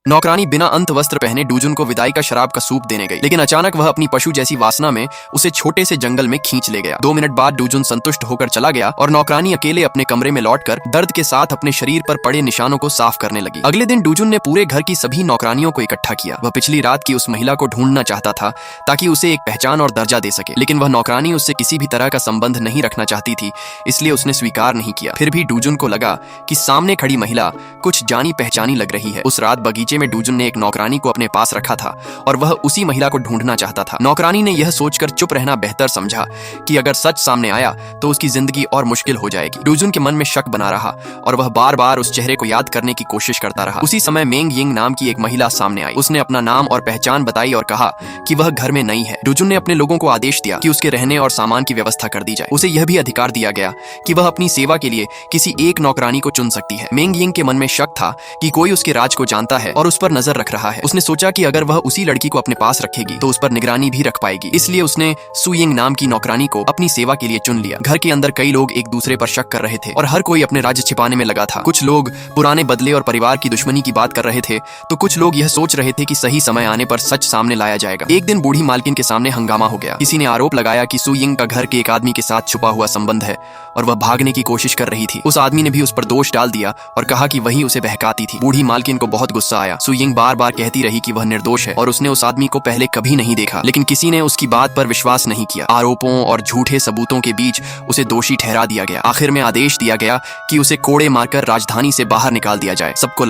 नौकरानी बिना अंत वस्त्र पहने डूजुन को विदाई का शराब का सूप देने गई, लेकिन अचानक वह अपनी पशु जैसी वासना में उसे छोटे से जंगल में खींच ले गया। 2 मिनट बाद डूजुन संतुष्ट होकर चला गया और नौकरानी अकेले अपने कमरे में लौटकर दर्द के साथ अपने शरीर पर पड़े निशानों को साफ करने लगी। अगले दिन डूजुन ने पूरे घर की सभी नौकरानियों को इकट्ठा किया। वह पिछली रात की उस महिला को ढूंढना चाहता था ताकि उसे एक पहचान और दर्जा दे सके, लेकिन वह नौकरानी उससे किसी भी तरह का संबंध नहीं रखना चाहती थी, इसलिए उसने स्वीकार नहीं किया। फिर भी डूजुन को लगा कि सामने खड़ी महिला कुछ जानी पहचानी लग रही है। उस रात बगीचे में डूजुन ने एक नौकरानी को अपने पास रखा था और वह उसी महिला को ढूंढना चाहता था। नौकरानी ने यह सोचकर चुप रहना बेहतर समझा कि अगर सच सामने आया तो उसकी जिंदगी और मुश्किल हो जाएगी। डूजुन के मन में शक बना रहा और वह बार बार उस चेहरे को याद करने की कोशिश करता रहा। उसी समय मेंग यिंग नाम की एक महिला सामने आई। उसने अपना नाम और पहचान बताई और कहा कि वह घर में नहीं है। डूजुन ने अपने लोगों को आदेश दिया कि उसके रहने और सामान की व्यवस्था कर दी जाए। उसे यह भी अधिकार दिया गया कि वह अपनी सेवा के लिए किसी एक नौकरानी को चुन सकती है। मेंग यिंग के मन में शक था कि कोई उसके राज को जानता है और उस पर नजर रख रहा है। उसने सोचा कि अगर वह उसी लड़की को अपने पास रखेगी तो उस पर निगरानी भी रख पाएगी, इसलिए उसने सुयिंग नाम की नौकरानी को अपनी सेवा के लिए चुन लिया। घर के अंदर कई लोग एक दूसरे पर शक कर रहे थे और हर कोई अपने राज्य छिपाने में लगा था। कुछ लोग पुराने बदले और परिवार की दुश्मनी की बात कर रहे थे तो कुछ लोग यह सोच रहे थे कि सही समय आने पर सच सामने लाया जाएगा। एक दिन बूढ़ी मालकिन के सामने हंगामा हो गया। किसी ने आरोप लगाया कि सुयिंग का घर के एक आदमी के साथ छुपा हुआ संबंध है और वह भागने की कोशिश कर रही थी। उस आदमी ने भी उस पर दोष डाल दिया और कहा कि वही उसे बहकाती थी। बूढ़ी मालकिन को बहुत गुस्सा आया। सुयिंग बार बार कहती रही कि वह निर्दोष है और उसने उस आदमी को पहले कभी नहीं देखा, लेकिन किसी ने उसकी बात पर विश्वास नहीं किया। आरोपों और झूठे सबूतों के बीच उसे दोषी ठहरा दिया गया। आखिर में आदेश दिया गया कि उसे कोड़े मारकर राजधानी से बाहर निकाल दिया जाए। सबको